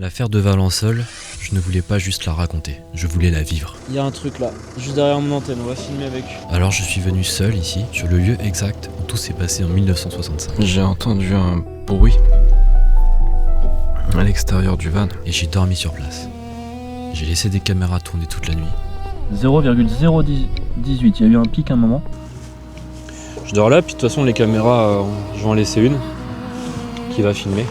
L'affaire de Valençol, je ne voulais pas juste la raconter, je voulais la vivre. Il y a un truc là, juste derrière mon antenne, on va filmer avec. Alors je suis venu seul ici, sur le lieu exact où tout s'est passé en 1965. J'ai entendu un bruit à l'extérieur du van. Et j'ai dormi sur place. J'ai laissé des caméras tourner toute la nuit. 0,018, il y a eu un pic à un moment. Je dors là, puis de toute façon les caméras, je vais en laisser une qui va filmer.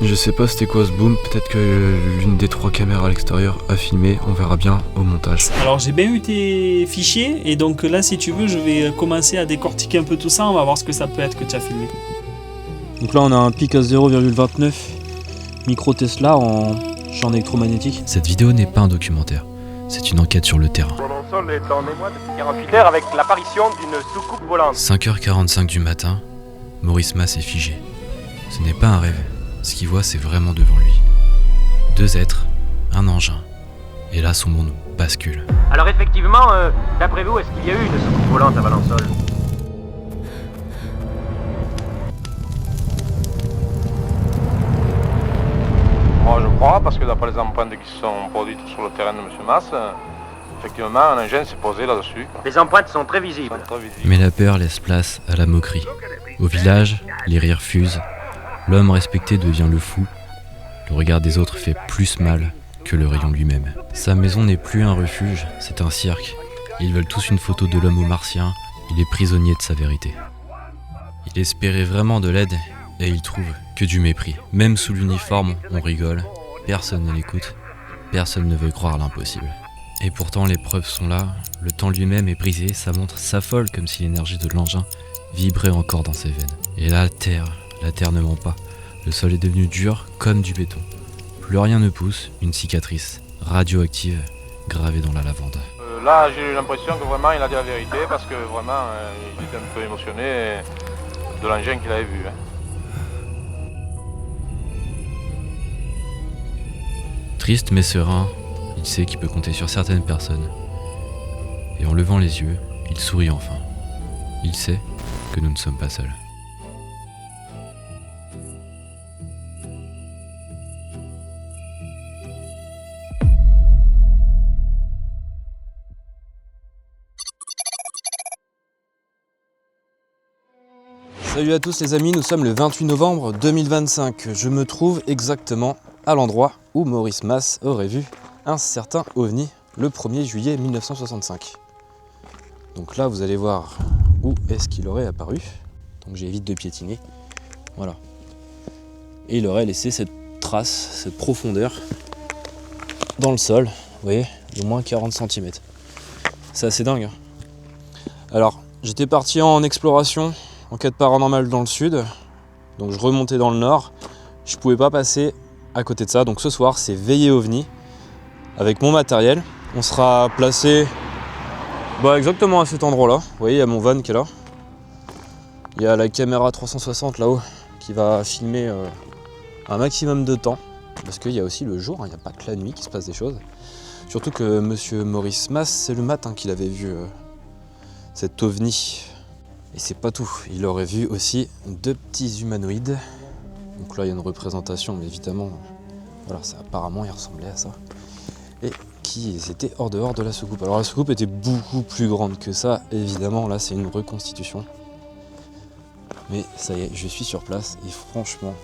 Je sais pas c'était quoi ce boom, peut-être que l'une des 3 caméras à l'extérieur a filmé, on verra bien au montage. Alors j'ai bien eu tes fichiers et donc là si tu veux je vais commencer à décortiquer un peu tout ça, on va voir ce que ça peut être que tu as filmé. Donc là on a un pic à 0,29 micro Tesla en champ électromagnétique. Cette vidéo n'est pas un documentaire, c'est une enquête sur le terrain. Valençol est en émoi depuis 48 heures avec l'apparition d'une soucoupe volante. 5h45 du matin, Maurice Mas est figé. Ce n'est pas un rêve, ce qu'il voit c'est vraiment devant lui. 2 êtres, un engin, et là son monde bascule. Alors effectivement, d'après vous, est-ce qu'il y a eu une soucoupe volante à Valençol? Moi je crois, parce que d'après les empreintes qui sont produites sur le terrain de M. Mas, effectivement un engin s'est posé là-dessus. Les empreintes sont très visibles. Mais la peur laisse place à la moquerie. Au village, les rires fusent. L'homme respecté devient le fou. Le regard des autres fait plus mal que le rayon lui-même. Sa maison n'est plus un refuge, c'est un cirque. Ils veulent tous une photo de l'homme au martien. Il est prisonnier de sa vérité. Il espérait vraiment de l'aide et il trouve que du mépris. Même sous l'uniforme, on rigole. Personne ne l'écoute. Personne ne veut croire l'impossible. Et pourtant, les preuves sont là. Le temps lui-même est brisé. Sa montre s'affole comme si l'énergie de l'engin vibrait encore dans ses veines. Et la terre ne ment pas. Le sol est devenu dur comme du béton. Plus rien ne pousse, une cicatrice radioactive gravée dans la lavande. Là j'ai eu l'impression que vraiment il a dit la vérité, parce que vraiment il était un peu émotionné de l'engin qu'il avait vu. Triste mais serein, il sait qu'il peut compter sur certaines personnes. Et en levant les yeux, il sourit enfin. Il sait que nous ne sommes pas seuls. Salut à tous les amis, nous sommes le 28 novembre 2025. Je me trouve exactement à l'endroit où Maurice Mas aurait vu un certain OVNI le 1er juillet 1965. Donc là vous allez voir où est-ce qu'il aurait apparu. Donc j'évite de piétiner. Voilà. Et il aurait laissé cette trace, cette profondeur dans le sol. Vous voyez, d'au moins 40 cm. C'est assez dingue. Alors j'étais parti en exploration, enquête paranormale dans le sud, donc je remontais dans le nord, je pouvais pas passer à côté de ça, donc ce soir c'est veillée OVNI avec mon matériel. On sera placé exactement à cet endroit là, vous voyez il y a mon van qui est là, il y a la caméra 360 là-haut qui va filmer un maximum de temps, parce qu'il y a aussi le jour, il n'y a pas que la nuit qui se passe des choses, surtout que monsieur Maurice Mas c'est le matin qu'il avait vu cet OVNI. Et c'est pas tout, il aurait vu aussi 2 petits humanoïdes. Donc là il y a une représentation, mais évidemment, voilà, ça, apparemment il ressemblait à ça. Et qui étaient hors dehors de la soucoupe. Alors la soucoupe était beaucoup plus grande que ça, évidemment, là c'est une reconstitution. Mais ça y est, je suis sur place et franchement,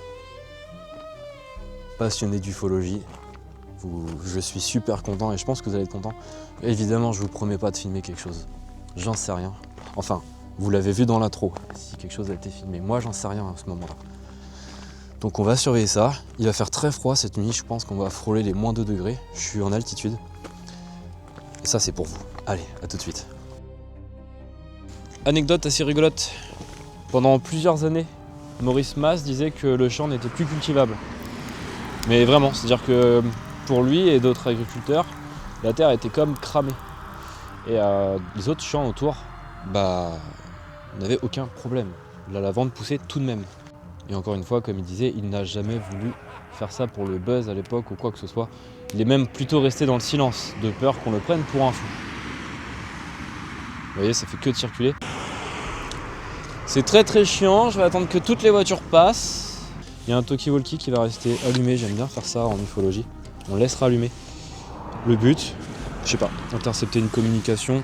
passionné d'ufologie, je suis super content et je pense que vous allez être content. Évidemment, je vous promets pas de filmer quelque chose, j'en sais rien. Enfin, vous l'avez vu dans l'intro, si quelque chose a été filmé. Moi, j'en sais rien à ce moment-là. Donc on va surveiller ça. Il va faire très froid cette nuit, je pense qu'on va frôler les -2 degrés. Je suis en altitude. Et ça, c'est pour vous. Allez, à tout de suite. Anecdote assez rigolote. Pendant plusieurs années, Maurice Mas disait que le champ n'était plus cultivable. Mais vraiment, c'est-à-dire que pour lui et d'autres agriculteurs, la terre était comme cramée. Et les autres champs autour, n'avait aucun problème. La lavande poussait tout de même. Et encore une fois, comme il disait, il n'a jamais voulu faire ça pour le buzz à l'époque ou quoi que ce soit. Il est même plutôt resté dans le silence, de peur qu'on le prenne pour un fou. Vous voyez, ça fait que de circuler. C'est très chiant, je vais attendre que toutes les voitures passent. Il y a un talkie-walkie qui va rester allumé, j'aime bien faire ça en ufologie. On laisse rallumer. Le but, je sais pas, intercepter une communication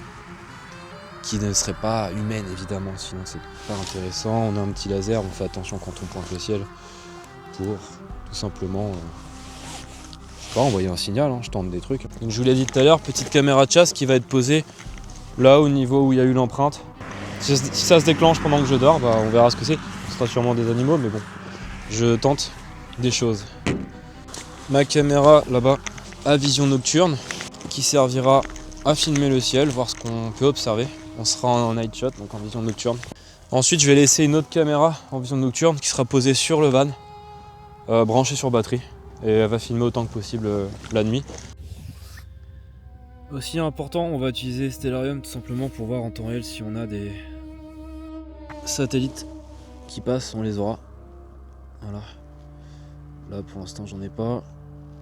qui ne serait pas humaine évidemment, sinon c'est pas intéressant. On a un petit laser, on fait attention quand on pointe le ciel pour tout simplement je sais pas, envoyer un signal, je tente des trucs. Donc je vous l'ai dit tout à l'heure, petite caméra de chasse qui va être posée là au niveau où il y a eu l'empreinte. Si ça se déclenche pendant que je dors, on verra ce que c'est. Ce sera sûrement des animaux, mais bon, je tente des choses. Ma caméra là-bas à vision nocturne qui servira à filmer le ciel, voir ce qu'on peut observer. On sera en night shot, donc en vision nocturne. Ensuite, je vais laisser une autre caméra en vision nocturne qui sera posée sur le van, branchée sur batterie, et elle va filmer autant que possible la nuit. Aussi important, on va utiliser Stellarium tout simplement pour voir en temps réel si on a des satellites qui passent, on les aura. Voilà. Là pour l'instant j'en ai pas.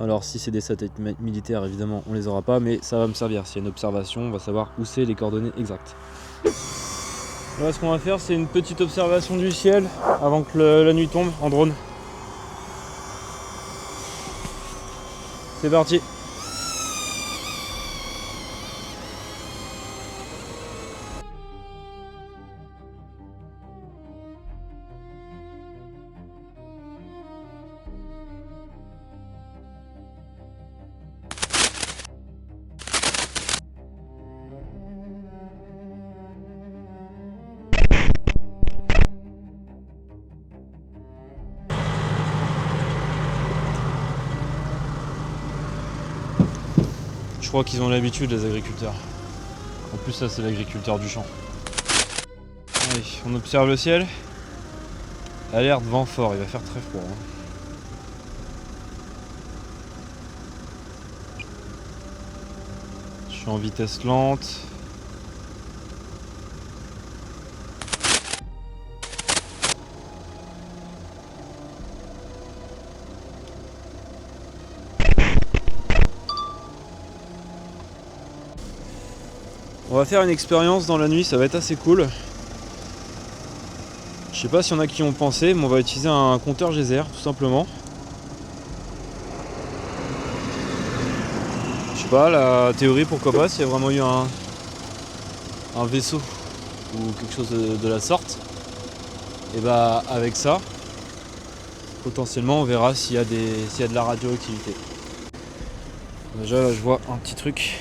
Alors si c'est des satellites militaires évidemment on les aura pas, mais ça va me servir. S'il y a une observation, on va savoir où c'est les coordonnées exactes. Là ce qu'on va faire c'est une petite observation du ciel avant que la nuit tombe en drone. C'est parti. Je crois qu'ils ont l'habitude les agriculteurs. En plus ça c'est l'agriculteur du champ. Allez, on observe le ciel. Alerte vent fort, il va faire très froid. Je suis en vitesse lente. On va faire une expérience dans la nuit, ça va être assez cool. Je sais pas s'il y en a qui ont pensé, mais on va utiliser un compteur geyser tout simplement. Je sais pas, la théorie pourquoi pas, s'il y a vraiment eu un vaisseau ou quelque chose de la sorte. Et bah avec ça, potentiellement on verra s'il y a de la radioactivité. Déjà là je vois un petit truc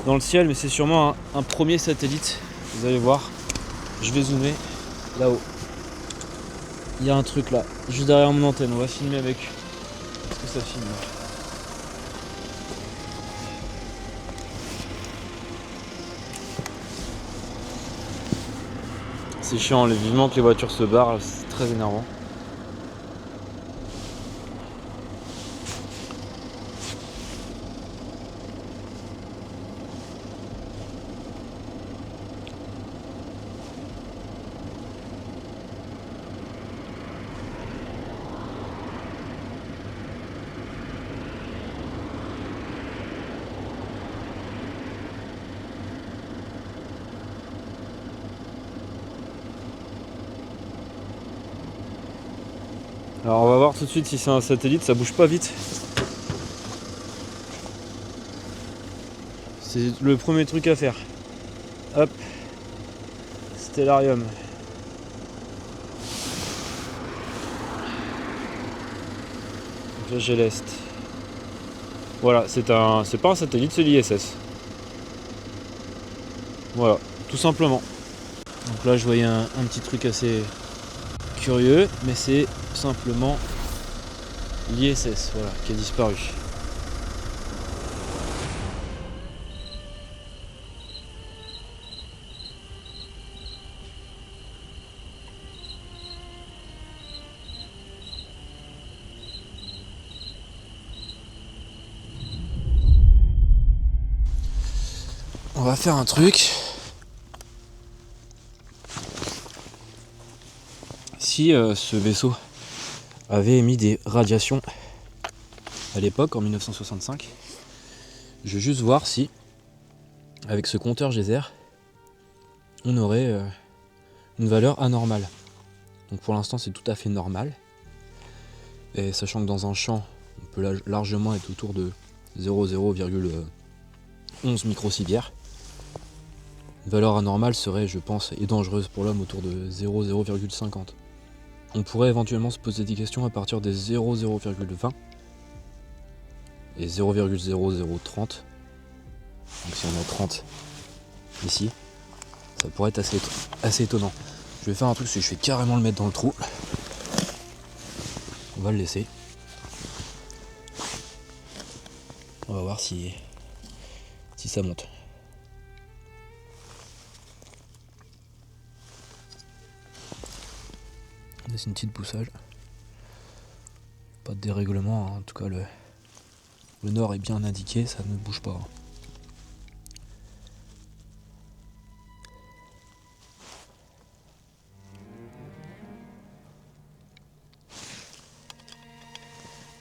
dans le ciel, mais c'est sûrement un premier satellite. Vous allez voir, je vais zoomer là-haut. Il y a un truc là, juste derrière mon antenne. On va filmer avec. Est-ce que ça filme là ? C'est chiant, vivement que les voitures se barrent, c'est très énervant. Alors on va voir tout de suite si c'est un satellite, ça bouge pas vite. C'est le premier truc à faire. Hop, Stellarium. Donc là j'ai l'Est. Voilà, c'est pas un satellite, c'est l'ISS. Voilà, tout simplement. Donc là je voyais un petit truc assez curieux, mais c'est simplement l'ISS, voilà, qui a disparu. On va faire un truc. Si ce vaisseau avait émis des radiations à l'époque, en 1965, je vais juste voir si, avec ce compteur geyser, on aurait une valeur anormale. Donc pour l'instant c'est tout à fait normal. Et sachant que dans un champ, on peut largement être autour de 0,11 microsieverts. Une valeur anormale serait, je pense, et dangereuse pour l'homme autour de 0,50. On pourrait éventuellement se poser des questions à partir des 0,20 et 0,0030. Donc si on a 30 ici, ça pourrait être assez étonnant. Je vais faire un truc, c'est que je vais carrément le mettre dans le trou. On va le laisser. On va voir si ça monte. Là, c'est une petite boussole. Pas de dérèglement, hein. En tout cas le nord est bien indiqué, ça ne bouge pas.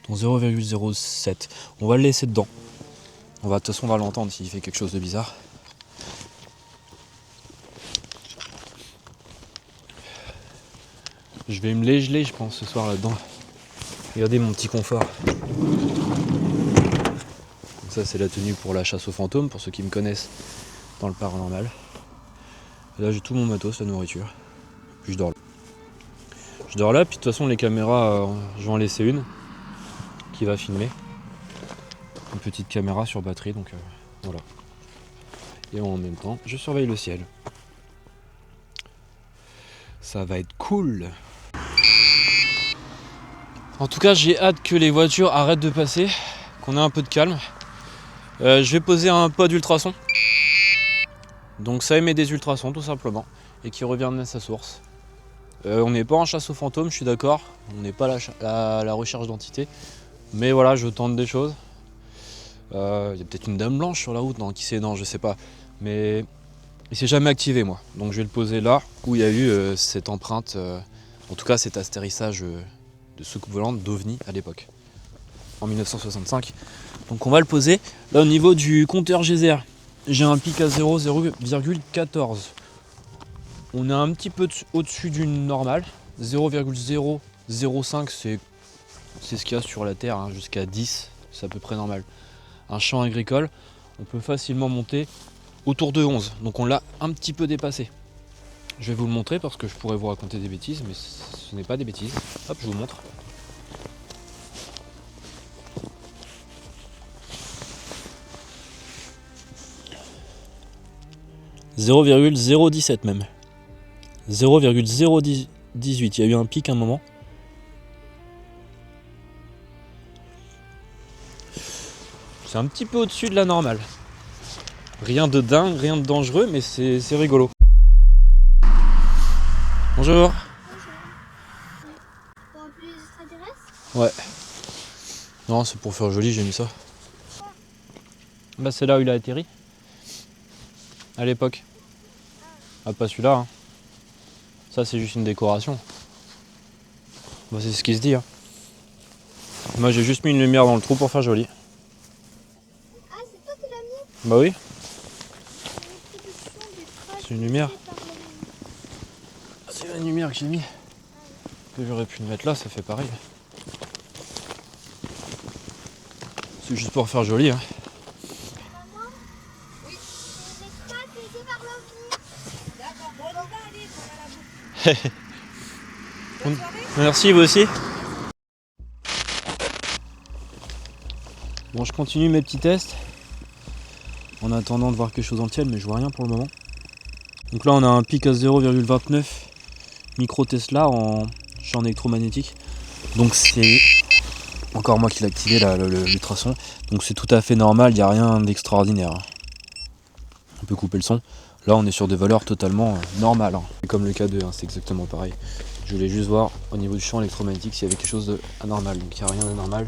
Dans 0,07. On va le laisser dedans. De toute façon on va l'entendre s'il fait quelque chose de bizarre. Je vais me les-geler je pense ce soir là-dedans. Regardez mon petit confort. Donc ça c'est la tenue pour la chasse aux fantômes, pour ceux qui me connaissent dans le paranormal. Et là j'ai tout mon matos, la nourriture. Puis je dors là. Je dors là, puis de toute façon les caméras, je vais en laisser une qui va filmer. Une petite caméra sur batterie, donc voilà. Et en même temps, je surveille le ciel. Ça va être cool. En tout cas, j'ai hâte que les voitures arrêtent de passer, qu'on ait un peu de calme. Je vais poser un pod ultrason. Donc ça émet des ultrasons tout simplement, et qui reviennent à sa source. On n'est pas en chasse aux fantômes, je suis d'accord. On n'est pas à la recherche d'entités. Mais voilà, je tente des choses. Il y a peut-être une dame blanche sur la route, non, qui sait, non, je sais pas. Mais il s'est jamais activé, moi. Donc je vais le poser là où il y a eu cette empreinte, en tout cas cet atterrissage de soucoupe volante d'OVNI à l'époque, en 1965. Donc on va le poser là au niveau du compteur geyser. J'ai un pic à 0,14. On est un petit peu au-dessus du normal. 0,005 c'est ce qu'il y a sur la Terre, hein, jusqu'à 10, c'est à peu près normal. Un champ agricole, on peut facilement monter autour de 11, donc on l'a un petit peu dépassé. Je vais vous le montrer parce que je pourrais vous raconter des bêtises, mais ce n'est pas des bêtises. Hop, je vous montre. « 0,017 même. 0,018. Il y a eu un pic à un moment. C'est un petit peu au-dessus de la normale. Rien de dingue, rien de dangereux, mais c'est rigolo. Bonjour. Pour appeler les extraterrestres ? Ouais. Non, c'est pour faire joli, j'ai mis ça. Bah c'est là où il a atterri. À l'époque. Ah pas celui-là. Hein. Ça c'est juste une décoration. Bah, c'est ce qui se dit. Hein. Moi j'ai juste mis une lumière dans le trou pour faire joli. Ah, c'est toi qui l'as mis ? Bah oui, C'est c'est une lumière. C'est la lumière que j'ai mis. Que j'aurais pu le mettre là, ça fait pareil. C'est juste pour faire joli. Hein. Merci, vous aussi. Bon, je continue mes petits tests en attendant de voir quelque chose dans le ciel, mais je vois rien pour le moment. Donc là, on a un pic à 0,29 micro-Tesla en champ électromagnétique. Donc c'est encore moi qui l'ai activé, l'ultrason. Donc c'est tout à fait normal, il n'y a rien d'extraordinaire. On peut couper le son. Là, on est sur des valeurs totalement normales. C'est comme le K2, hein, c'est exactement pareil. Je voulais juste voir au niveau du champ électromagnétique s'il y avait quelque chose d'anormal. Donc il n'y a rien d'anormal.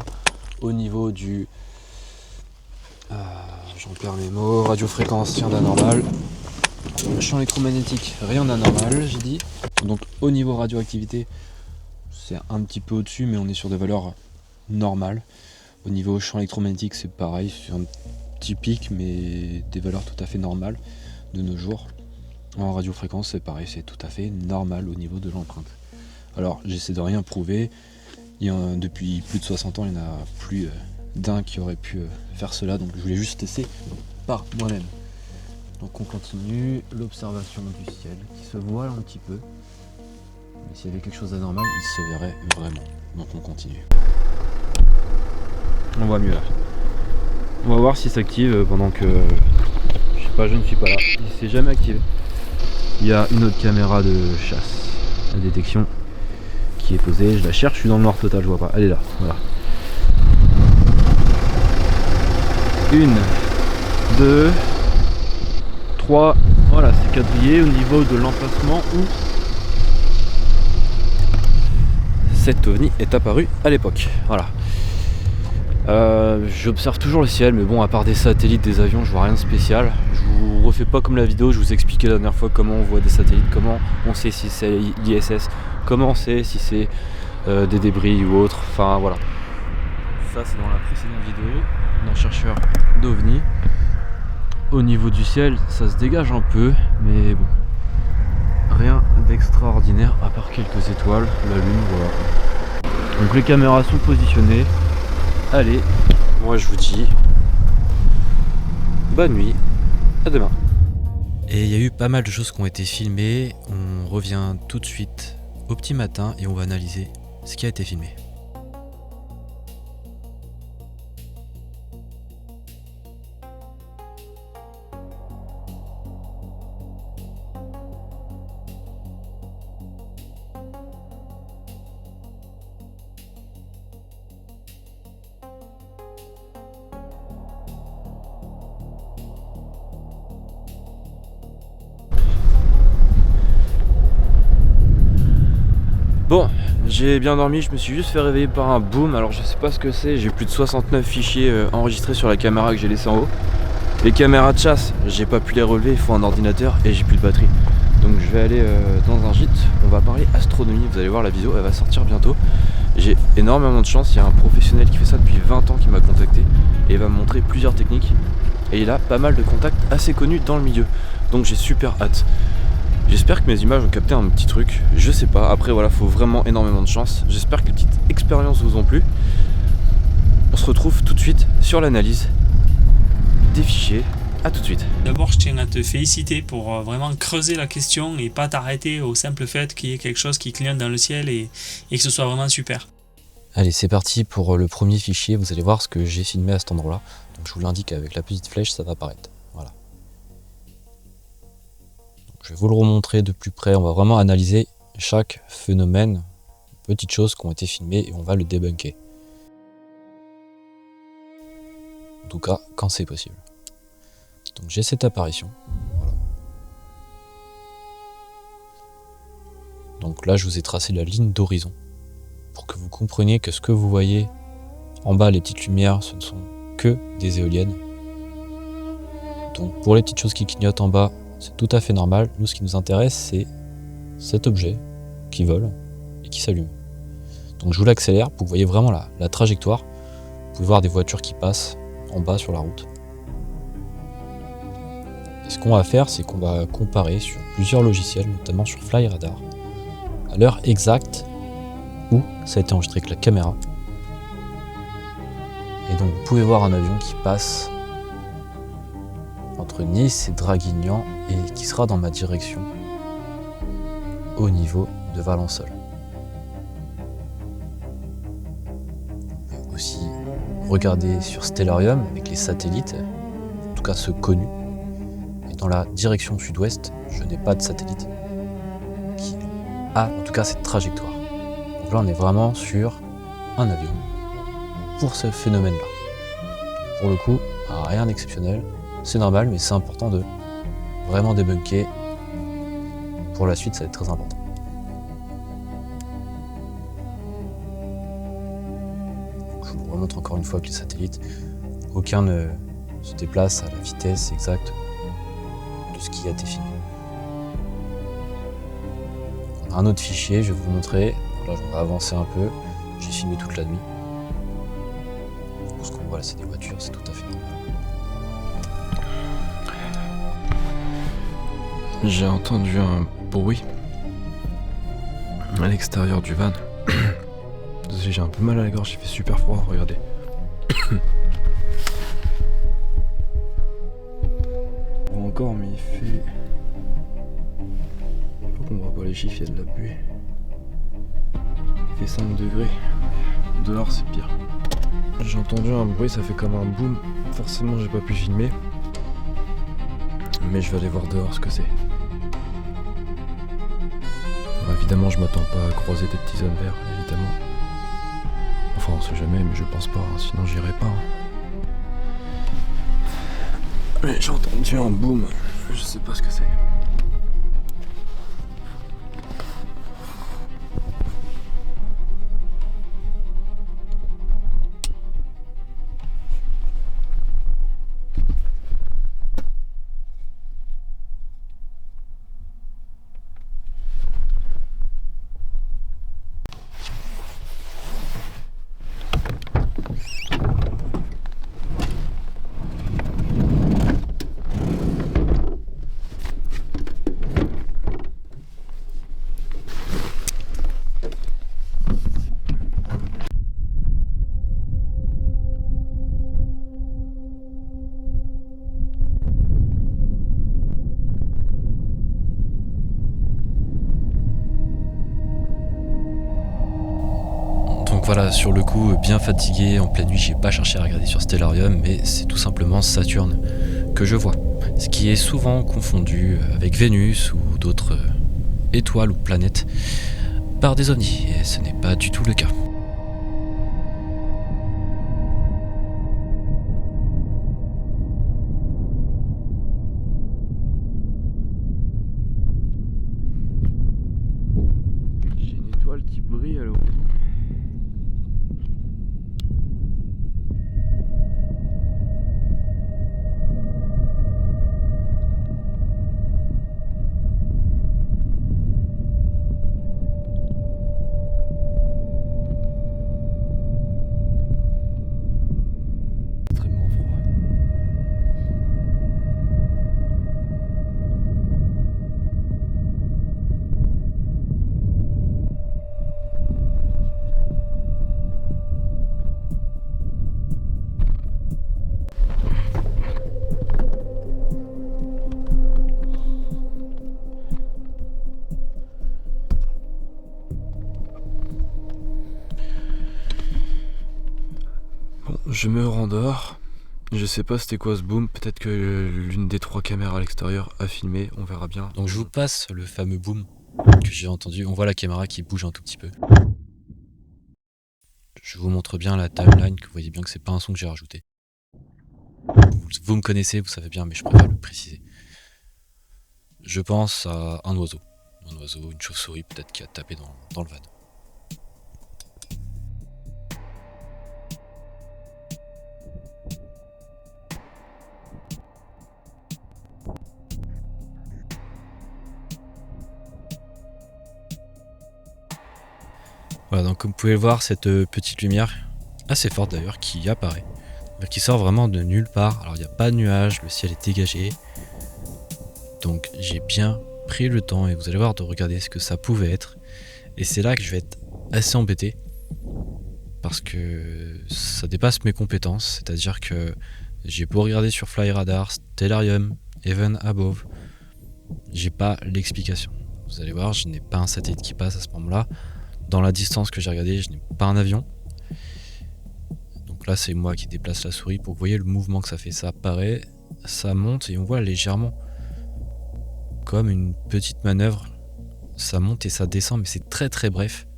Au niveau du... j'en perds mes mots. Radiofréquence, rien d'anormal. Le champ électromagnétique, rien d'anormal, j'ai dit. Donc au niveau radioactivité, c'est un petit peu au-dessus, mais on est sur des valeurs normales. Au niveau champ électromagnétique, c'est pareil, c'est un petit pic, mais des valeurs tout à fait normales de nos jours. En radiofréquence, c'est pareil, c'est tout à fait normal au niveau de l'empreinte. Alors, j'essaie de rien prouver, Depuis plus de 60 ans, il n'y en a plus d'un qui aurait pu faire cela, donc je voulais juste tester par moi-même. Donc on continue, l'observation du ciel qui se voile un petit peu. Mais s'il y avait quelque chose d'anormal, il se verrait vraiment. Donc on continue. On voit mieux là. On va voir s'il s'active pendant que je sais pas, je ne suis pas là. Il s'est jamais activé. Il y a une autre caméra de chasse, la détection qui est posée. Je la cherche, je suis dans le noir total, je vois pas. Elle est là, voilà. 1, 2, 3. Voilà, c'est quadrillé au niveau de l'emplacement où cet ovni est apparu à l'époque. Voilà. J'observe toujours le ciel, mais bon, à part des satellites, des avions, je vois rien de spécial. Je vous refais pas comme la vidéo, je vous expliquais la dernière fois comment on voit des satellites, comment on sait si c'est l'ISS, comment on sait si c'est des débris ou autre, enfin voilà. Ça c'est dans la précédente vidéo, d'un chercheur d'OVNI. Au niveau du ciel, ça se dégage un peu, mais bon, rien d'extraordinaire à part quelques étoiles, la lune, voilà. Donc les caméras sont positionnées. Allez, moi je vous dis bonne nuit, à demain. Et il y a eu pas mal de choses qui ont été filmées. On revient tout de suite au petit matin et on va analyser ce qui a été filmé. Bon, j'ai bien dormi, je me suis juste fait réveiller par un boom, alors je sais pas ce que c'est, j'ai plus de 69 fichiers enregistrés sur la caméra que j'ai laissé en haut. Les caméras de chasse, j'ai pas pu les relever, il faut un ordinateur et j'ai plus de batterie. Donc je vais aller dans un gîte, on va parler astronomie, vous allez voir la vidéo, elle va sortir bientôt. J'ai énormément de chance, il y a un professionnel qui fait ça depuis 20 ans qui m'a contacté et il va me montrer plusieurs techniques. Et il a pas mal de contacts assez connus dans le milieu, donc j'ai super hâte. J'espère que mes images ont capté un petit truc, je sais pas, après voilà, faut vraiment énormément de chance. J'espère que les petites expériences vous ont plu. On se retrouve tout de suite sur l'analyse des fichiers, à tout de suite. D'abord, je tiens à te féliciter pour vraiment creuser la question et pas t'arrêter au simple fait qu'il y ait quelque chose qui clignote dans le ciel et que ce soit vraiment super. Allez, c'est parti pour le premier fichier. Vous allez voir ce que j'ai filmé à cet endroit-là. Donc je vous l'indique avec la petite flèche, ça va apparaître. Voilà. Donc, je vais vous le remontrer de plus près. On va vraiment analyser chaque phénomène, petites choses qui ont été filmées et on va le débunker. En tout cas, quand c'est possible. Donc j'ai cette apparition. Voilà. Donc là, je vous ai tracé la ligne d'horizon pour que vous compreniez que ce que vous voyez en bas, les petites lumières, ce ne sont que des éoliennes. Donc pour les petites choses qui clignotent en bas, c'est tout à fait normal. Nous, ce qui nous intéresse, c'est cet objet qui vole et qui s'allume. Donc je vous l'accélère pour que vous voyez vraiment la trajectoire. Vous pouvez voir des voitures qui passent en bas sur la route. Et ce qu'on va faire, c'est qu'on va comparer sur plusieurs logiciels, notamment sur FlyRadar, à l'heure exacte où ça a été enregistré avec la caméra. Et donc vous pouvez voir un avion qui passe entre Nice et Draguignan et qui sera dans ma direction au niveau de Valençol. On peut aussi regarder sur Stellarium avec les satellites, en tout cas ceux connus. Et dans la direction sud-ouest, je n'ai pas de satellite qui a en tout cas cette trajectoire. Donc là on est vraiment sur un avion pour ce phénomène-là. Pour le coup, rien d'exceptionnel, c'est normal, mais c'est important de vraiment débunker. Pour la suite, ça va être très important. Donc, je vous remontre encore une fois que les satellites, aucun ne se déplace à la vitesse exacte de ce qui a été filmé. On a un autre fichier, je vais vous montrer. Donc là, je vais avancer un peu. J'ai filmé toute la nuit. Ce qu'on voit là, c'est des voitures, c'est tout à fait normal. J'ai entendu un bruit à l'extérieur du van. Désolé, j'ai un peu mal à la gorge, il fait super froid, regardez. Encore, mais il fait... Je crois qu'on voit pas les chiffres, il y a de la pluie. Il fait 5 degrés. Dehors, c'est pire. J'ai entendu un bruit, ça fait comme un boom. Forcément, j'ai pas pu filmer. Mais je vais aller voir dehors ce que c'est. Alors, évidemment, je m'attends pas à croiser des petits hommes verts, évidemment. Enfin, on sait jamais, mais je pense pas, hein, sinon j'irai pas. Hein. Mais j'ai entendu un boom, je sais pas ce que c'est. Voilà, sur le coup, bien fatigué, en pleine nuit, j'ai pas cherché à regarder sur Stellarium, mais c'est tout simplement Saturne que je vois. Ce qui est souvent confondu avec Vénus ou d'autres étoiles ou planètes par des ovnis, et ce n'est pas du tout le cas. J'ai une étoile qui brille à l'horizon. Extrêmement froid. Bon, je me rends dehors. Je sais pas c'était quoi ce boom, peut-être que l'une des 3 caméras à l'extérieur a filmé, on verra bien. Donc je vous passe le fameux boom que j'ai entendu. On voit la caméra qui bouge un tout petit peu. Je vous montre bien la timeline, que vous voyez bien que c'est pas un son que j'ai rajouté. Vous me connaissez, vous savez bien, mais je préfère le préciser. Je pense à un oiseau, une chauve-souris peut-être qui a tapé dans le van. Voilà, donc comme vous pouvez le voir, cette petite lumière, assez forte d'ailleurs, qui apparaît, qui sort vraiment de nulle part. Alors il n'y a pas de nuages, le ciel est dégagé, donc j'ai bien pris le temps, et vous allez voir, de regarder ce que ça pouvait être. Et c'est là que je vais être assez embêté, parce que ça dépasse mes compétences, c'est-à-dire que j'ai beau regarder sur Flyradar, Stellarium, Even Above, j'ai pas l'explication. Vous allez voir, je n'ai pas un satellite qui passe à ce moment-là. Dans la distance que j'ai regardé, je n'ai pas un avion. Donc là, c'est moi qui déplace la souris pour que vous voyez le mouvement que ça fait. Ça apparaît, ça monte, et on voit légèrement comme une petite manœuvre. Ça monte et ça descend, mais c'est très très bref.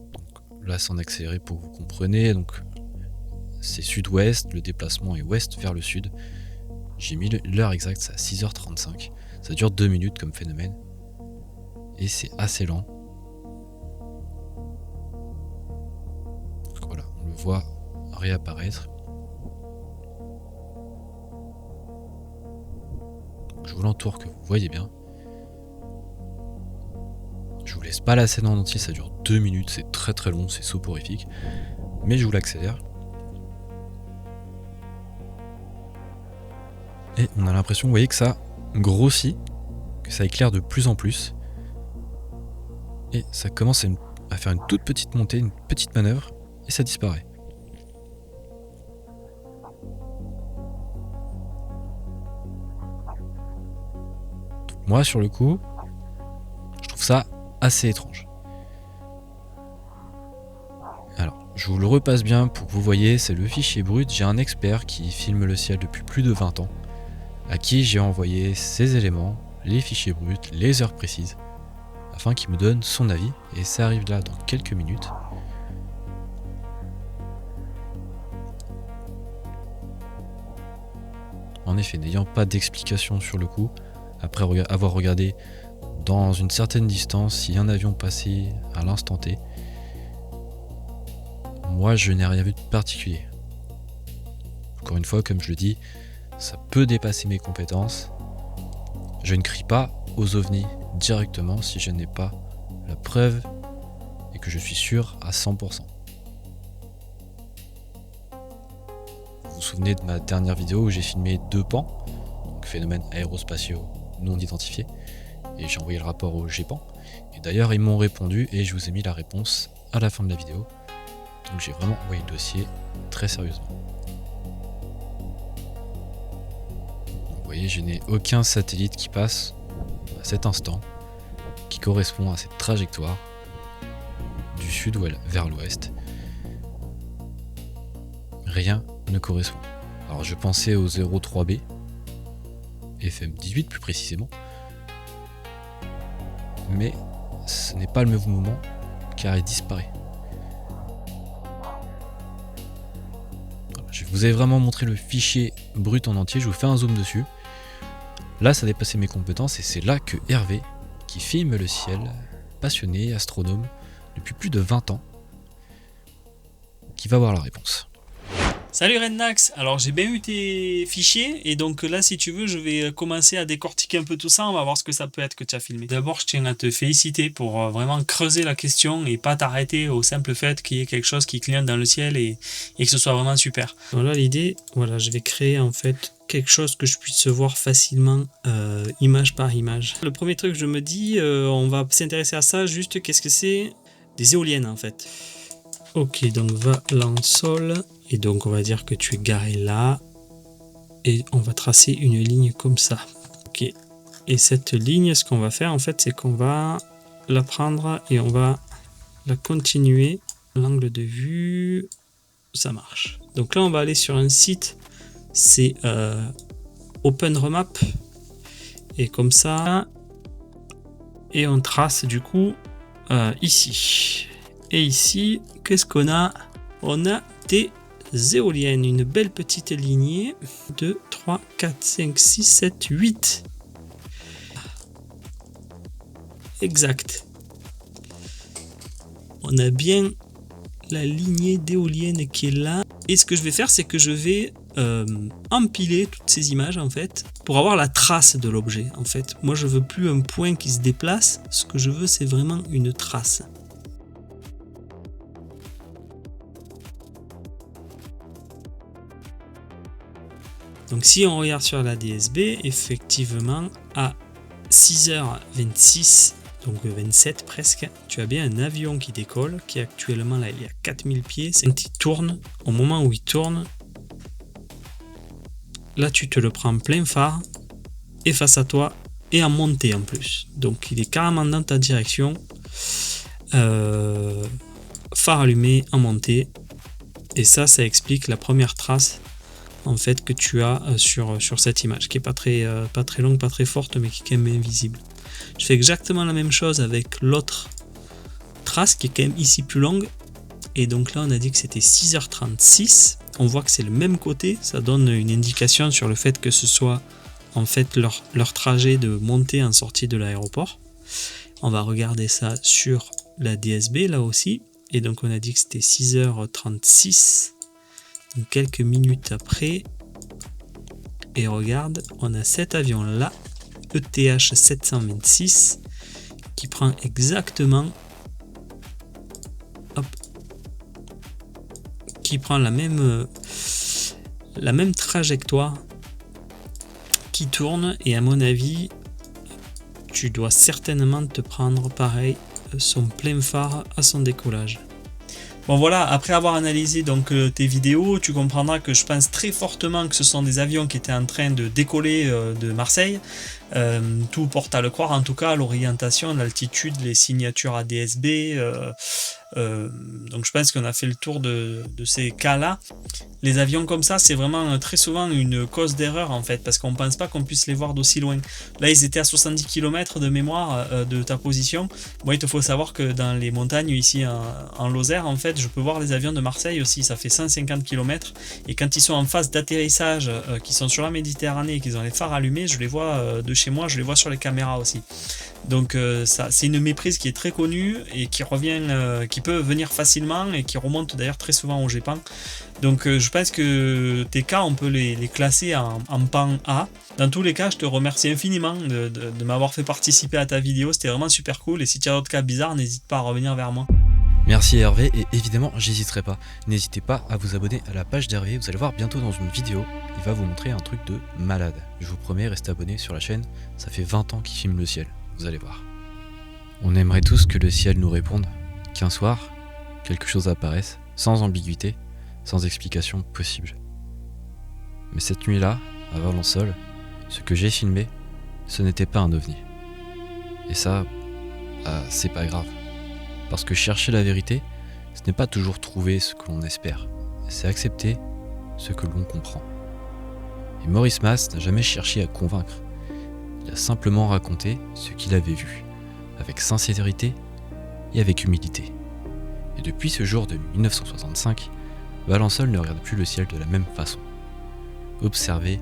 Donc là, c'est en accéléré pour que vous compreniez. Donc c'est sud-ouest, le déplacement est ouest vers le sud. J'ai mis l'heure exacte, c'est à 6h35. Ça dure 2 minutes comme phénomène. Et c'est assez lent. Donc voilà, on le voit réapparaître. Donc je vous l'entoure, que vous voyez bien. Je vous laisse pas la scène en entier, ça dure 2 minutes, c'est très très long, c'est soporifique. Mais je vous l'accélère. Et on a l'impression, vous voyez, que ça grossit, que ça éclaire de plus en plus. Et ça commence à faire une toute petite montée, une petite manœuvre, et ça disparaît. Donc moi, sur le coup, je trouve ça assez étrange. Alors, je vous le repasse bien pour que vous voyez, c'est le fichier brut. J'ai un expert qui filme le ciel depuis plus de 20 ans, à qui j'ai envoyé ces éléments, les fichiers bruts, les heures précises, afin qu'il me donne son avis, et ça arrive là dans quelques minutes. En effet, n'ayant pas d'explication sur le coup, après avoir regardé dans une certaine distance si un avion passait à l'instant T, moi je n'ai rien vu de particulier. Encore une fois, comme je le dis, ça peut dépasser mes compétences. Je ne crie pas aux ovnis directement si je n'ai pas la preuve et que je suis sûr à 100%. Vous vous souvenez de ma dernière vidéo où j'ai filmé 2 pans, donc phénomènes aérospatiaux non identifiés, et j'ai envoyé le rapport au GEPAN. Et d'ailleurs ils m'ont répondu et je vous ai mis la réponse à la fin de la vidéo. Donc j'ai vraiment envoyé le dossier très sérieusement. Vous voyez, je n'ai aucun satellite qui passe à cet instant qui correspond à cette trajectoire du sud vers l'ouest. Rien ne correspond. Alors je pensais au 03B, FM18 plus précisément, mais ce n'est pas le même moment car il disparaît. Je vous ai vraiment montré le fichier brut en entier, je vous fais un zoom dessus. Là ça dépassait mes compétences et c'est là que Hervé, qui filme le ciel, passionné, astronome, depuis plus de 20 ans, qui va voir la réponse. Salut Rednax, alors j'ai bien eu tes fichiers et donc là si tu veux je vais commencer à décortiquer un peu tout ça, on va voir ce que ça peut être que tu as filmé. D'abord je tiens à te féliciter pour vraiment creuser la question et pas t'arrêter au simple fait qu'il y ait quelque chose qui clignote dans le ciel et que ce soit vraiment super. Voilà l'idée, voilà je vais créer en fait quelque chose que je puisse voir facilement image par image. Le premier truc je me dis, on va s'intéresser à ça, juste qu'est-ce que c'est? Des éoliennes en fait. Ok, donc Valensole. Et donc on va dire que tu es garé là. Et on va tracer une ligne comme ça. Ok. Et cette ligne, ce qu'on va faire en fait, c'est qu'on va la prendre et on va la continuer. L'angle de vue, ça marche. Donc là on va aller sur un site, c'est OpenRemap. Et comme ça. Et on trace du coup ici. Et ici, qu'est-ce qu'on a? On a des éoliennes, une belle petite lignée. 2, 3, 4, 5, 6, 7, 8. Exact. On a bien la lignée d'éoliennes qui est là. Et ce que je vais faire, c'est que je vais empiler toutes ces images en fait pour avoir la trace de l'objet. En fait, moi je veux plus un point qui se déplace. Ce que je veux, c'est vraiment une trace. Donc si on regarde sur la DSB, effectivement, à 6h26, donc 27 presque, tu as bien un avion qui décolle, qui est actuellement là, il est à 4000 pieds. Quand il tourne, au moment où il tourne, là tu te le prends plein phare, et face à toi, et en montée en plus. Donc il est carrément dans ta direction, phare allumé, en montée, et ça explique la première trace en fait que tu as sur cette image qui est pas très longue, pas très forte, mais qui est quand même bien visible. Je fais exactement la même chose avec l'autre trace qui est quand même ici plus longue, et donc là on a dit que c'était 6h36. On voit que c'est le même côté, ça donne une indication sur le fait que ce soit en fait leur trajet de montée en sortie de l'aéroport. On va regarder ça sur la DSB là aussi, et donc on a dit que c'était 6h36. Donc quelques minutes après, et regarde, on a cet avion là, ETH 726, qui prend exactement, hop, qui prend la même trajectoire, qui tourne, et à mon avis, tu dois certainement te prendre pareil son plein phare à son décollage. Bon voilà, après avoir analysé donc tes vidéos, tu comprendras que je pense très fortement que ce sont des avions qui étaient en train de décoller de Marseille. Tout porte à le croire, en tout cas l'orientation, l'altitude, les signatures ADSB. Donc je pense qu'on a fait le tour de ces cas-là. Les avions comme ça, c'est vraiment très souvent une cause d'erreur en fait, parce qu'on pense pas qu'on puisse les voir d'aussi loin. Là, ils étaient à 70 km de mémoire de ta position. Moi, il te faut savoir que dans les montagnes ici en Lozère, en fait, je peux voir les avions de Marseille aussi, ça fait 150 km. Et quand ils sont en phase d'atterrissage, qui sont sur la Méditerranée et qu'ils ont les phares allumés, je les vois de chez moi, je les vois sur les caméras aussi. Donc ça, c'est une méprise qui est très connue et qui revient, qui peut venir facilement et qui remonte d'ailleurs très souvent au GEPAN. Donc je pense que tes cas, on peut les classer en pan A. Dans tous les cas, je te remercie infiniment de m'avoir fait participer à ta vidéo, c'était vraiment super cool. Et si tu as d'autres cas bizarres, n'hésite pas à revenir vers moi. Merci Hervé, et évidemment j'hésiterai pas. N'hésitez pas à vous abonner à la page d'Hervé, vous allez voir bientôt dans une vidéo, il va vous montrer un truc de malade. Je vous promets, restez abonnés sur la chaîne, ça fait 20 ans qu'il filme le ciel, vous allez voir. On aimerait tous que le ciel nous réponde, qu'un soir, quelque chose apparaisse, sans ambiguïté, sans explication possible. Mais cette nuit-là, à Valensole, ce que j'ai filmé, ce n'était pas un ovni. Et ça, c'est pas grave. Parce que chercher la vérité, ce n'est pas toujours trouver ce que l'on espère, c'est accepter ce que l'on comprend. Et Maurice Mas n'a jamais cherché à convaincre, il a simplement raconté ce qu'il avait vu, avec sincérité et avec humilité. Et depuis ce jour de 1965, Valensole ne regarde plus le ciel de la même façon. Observer,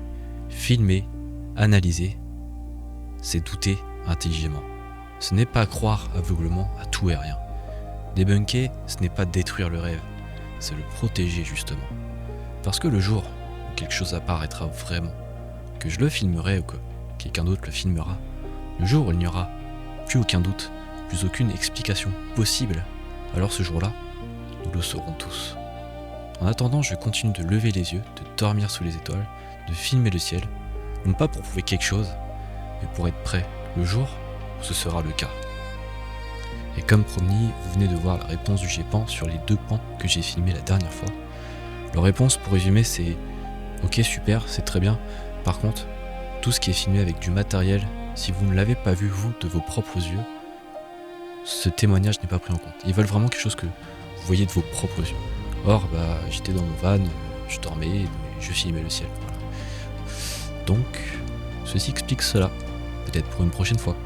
filmer, analyser, c'est douter intelligemment. Ce n'est pas croire aveuglement à tout et rien. Débunker, ce n'est pas détruire le rêve, c'est le protéger justement. Parce que le jour où quelque chose apparaîtra vraiment, que je le filmerai ou que quelqu'un d'autre le filmera, le jour où il n'y aura plus aucun doute, plus aucune explication possible, alors ce jour-là, nous le saurons tous. En attendant, je continue de lever les yeux, de dormir sous les étoiles, de filmer le ciel, non pas pour prouver quelque chose, mais pour être prêt le jour où ce sera le cas. Et comme promis, vous venez de voir la réponse du GEPAN sur les 2 pans que j'ai filmés la dernière fois. Leur réponse, pour résumer, c'est « Ok, super, c'est très bien. Par contre, tout ce qui est filmé avec du matériel, si vous ne l'avez pas vu, vous, de vos propres yeux, ce témoignage n'est pas pris en compte. » Ils veulent vraiment quelque chose que vous voyez de vos propres yeux. Or, j'étais dans mon van, je dormais, et je filmais le ciel. Voilà. Donc, ceci explique cela. Peut-être pour une prochaine fois.